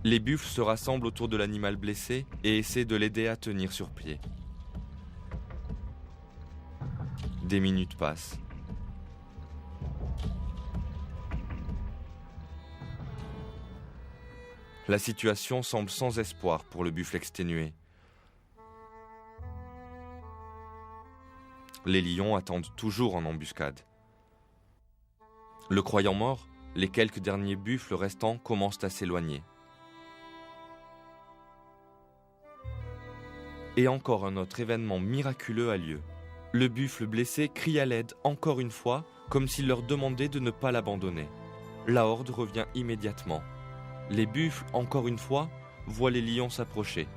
Les buffles se rassemblent autour de l'animal blessé et essaient de l'aider à tenir sur pied. Des minutes passent. La situation semble sans espoir pour le buffle exténué. Les lions attendent toujours en embuscade. Le croyant mort, les quelques derniers buffles restants commencent à s'éloigner. Et encore un autre événement miraculeux a lieu. Le buffle blessé crie à l'aide encore une fois, comme s'il leur demandait de ne pas l'abandonner. La horde revient immédiatement. Les buffles, encore une fois, voient les lions s'approcher.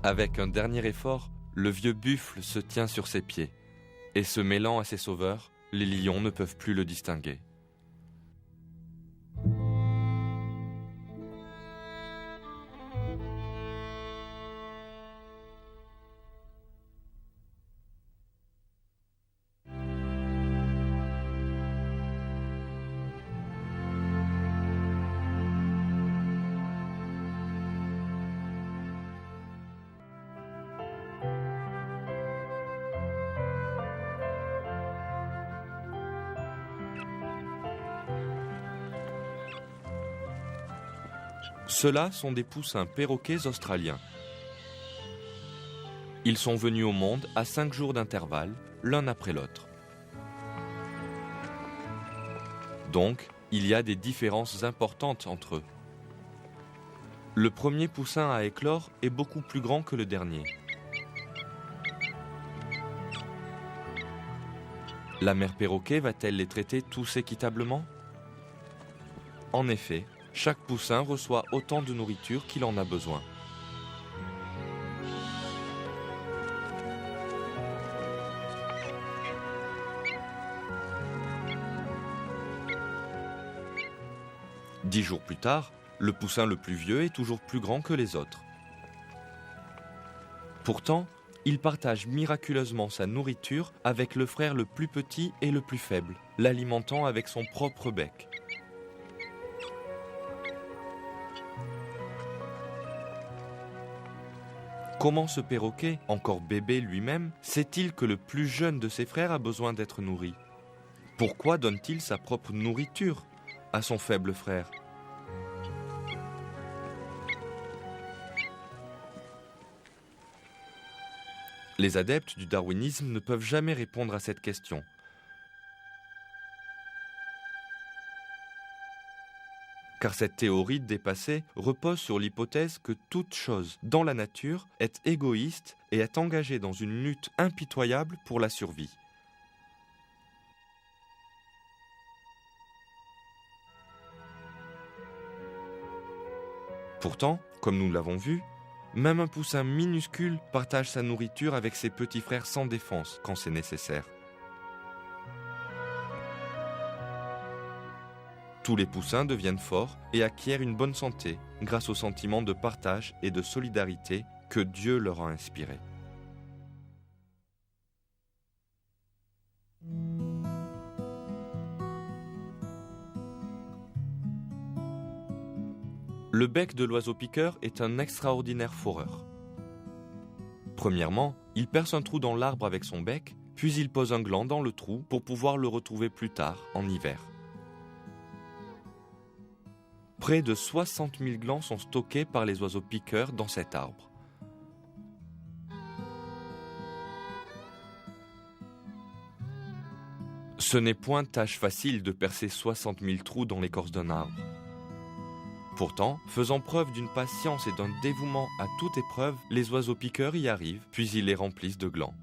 Avec un dernier effort, le vieux buffle se tient sur ses pieds. Et se mêlant à ses sauveurs, les lions ne peuvent plus le distinguer. Ceux-là sont des poussins perroquets australiens. Ils sont venus au monde à 5 jours d'intervalle, l'un après l'autre. Donc, il y a des différences importantes entre eux. Le premier poussin à éclore est beaucoup plus grand que le dernier. La mère perroquet va-t-elle les traiter tous équitablement ? En effet, chaque poussin reçoit autant de nourriture qu'il en a besoin. Dix jours plus tard, le poussin le plus vieux est toujours plus grand que les autres. Pourtant, il partage miraculeusement sa nourriture avec le frère le plus petit et le plus faible, l'alimentant avec son propre bec. Comment ce perroquet, encore bébé lui-même, sait-il que le plus jeune de ses frères a besoin d'être nourri ? Pourquoi donne-t-il sa propre nourriture à son faible frère ? Les adeptes du darwinisme ne peuvent jamais répondre à cette question. Car cette théorie dépassée repose sur l'hypothèse que toute chose dans la nature est égoïste et est engagée dans une lutte impitoyable pour la survie. Pourtant, comme nous l'avons vu, même un poussin minuscule partage sa nourriture avec ses petits frères sans défense quand c'est nécessaire. Tous les poussins deviennent forts et acquièrent une bonne santé grâce au sentiment de partage et de solidarité que Dieu leur a inspiré. Le bec de l'oiseau piqueur est un extraordinaire foreur. Premièrement, il perce un trou dans l'arbre avec son bec, puis il pose un gland dans le trou pour pouvoir le retrouver plus tard, en hiver. Près de 60 000 glands sont stockés par les oiseaux piqueurs dans cet arbre. Ce n'est point tâche facile de percer 60 000 trous dans l'écorce d'un arbre. Pourtant, faisant preuve d'une patience et d'un dévouement à toute épreuve, les oiseaux piqueurs y arrivent, puis ils les remplissent de glands.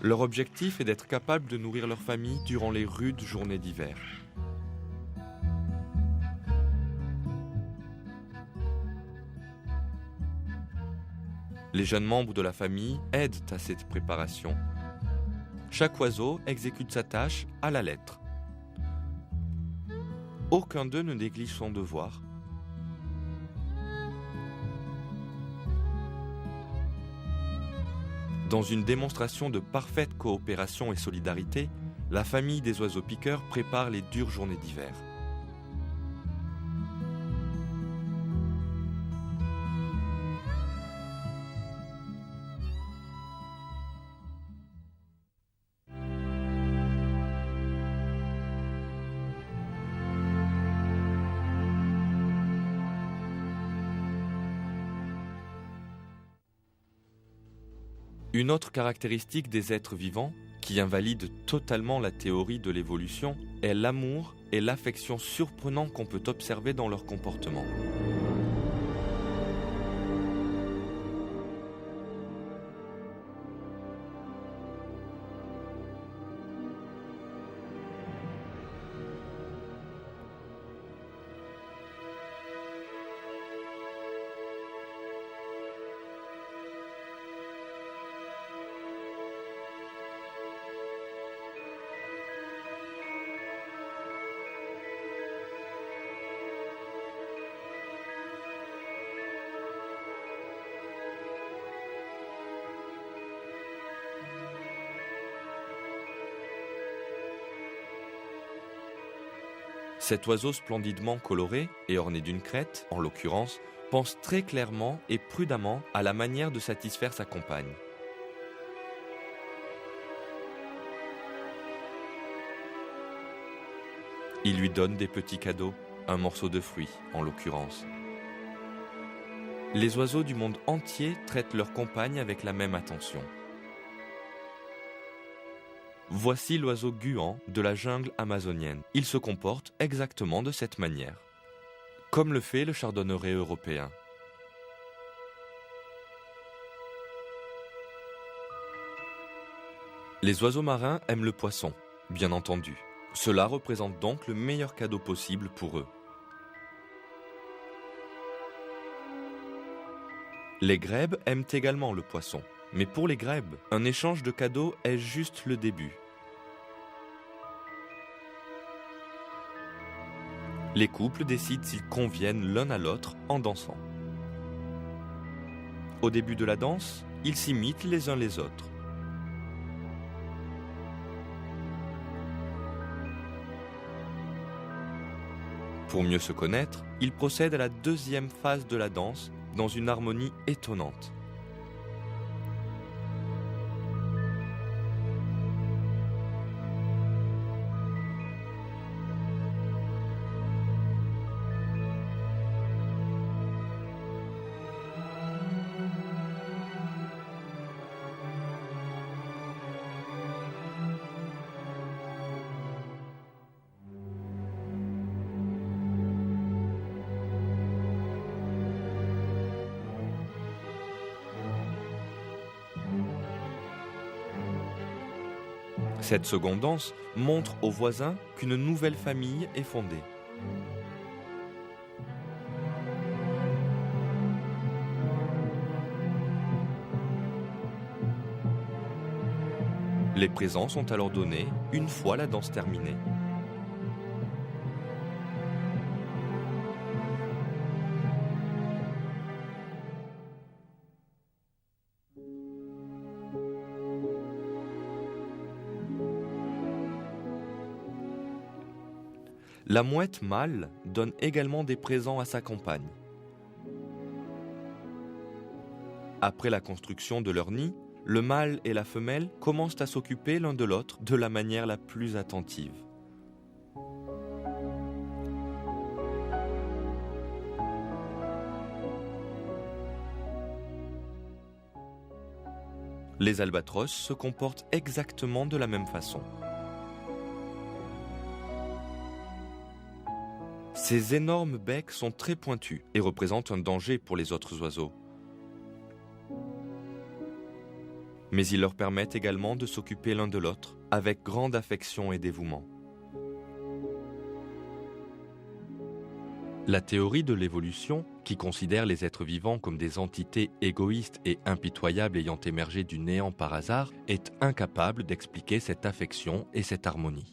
Leur objectif est d'être capables de nourrir leur famille durant les rudes journées d'hiver. Les jeunes membres de la famille aident à cette préparation. Chaque oiseau exécute sa tâche à la lettre. Aucun d'eux ne néglige son devoir. Dans une démonstration de parfaite coopération et solidarité, la famille des oiseaux piqueurs prépare les dures journées d'hiver. Une autre caractéristique des êtres vivants, qui invalide totalement la théorie de l'évolution, est l'amour et l'affection surprenants qu'on peut observer dans leur comportement. Cet oiseau splendidement coloré et orné d'une crête, en l'occurrence, pense très clairement et prudemment à la manière de satisfaire sa compagne. Il lui donne des petits cadeaux, un morceau de fruit en l'occurrence. Les oiseaux du monde entier traitent leur compagne avec la même attention. Voici l'oiseau guan de la jungle amazonienne. Il se comporte exactement de cette manière, comme le fait le chardonneret européen. Les oiseaux marins aiment le poisson, bien entendu. Cela représente donc le meilleur cadeau possible pour eux. Les grèbes aiment également le poisson. Mais pour les grèbes, un échange de cadeaux est juste le début. Les couples décident s'ils conviennent l'un à l'autre en dansant. Au début de la danse, ils s'imitent les uns les autres. Pour mieux se connaître, ils procèdent à la deuxième phase de la danse dans une harmonie étonnante. Cette seconde danse montre aux voisins qu'une nouvelle famille est fondée. Les présents sont alors donnés une fois la danse terminée. La mouette mâle donne également des présents à sa compagne. Après la construction de leur nid, le mâle et la femelle commencent à s'occuper l'un de l'autre de la manière la plus attentive. Les albatros se comportent exactement de la même façon. Ces énormes becs sont très pointus et représentent un danger pour les autres oiseaux. Mais ils leur permettent également de s'occuper l'un de l'autre avec grande affection et dévouement. La théorie de l'évolution, qui considère les êtres vivants comme des entités égoïstes et impitoyables ayant émergé du néant par hasard, est incapable d'expliquer cette affection et cette harmonie.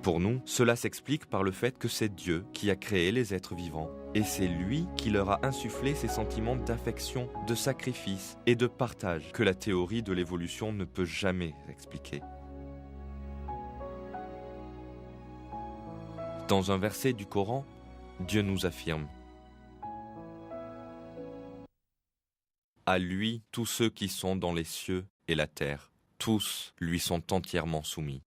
Pour nous, cela s'explique par le fait que c'est Dieu qui a créé les êtres vivants, et c'est lui qui leur a insufflé ces sentiments d'affection, de sacrifice et de partage que la théorie de l'évolution ne peut jamais expliquer. Dans un verset du Coran, Dieu nous affirme : à lui tous ceux qui sont dans les cieux et la terre, tous lui sont entièrement soumis.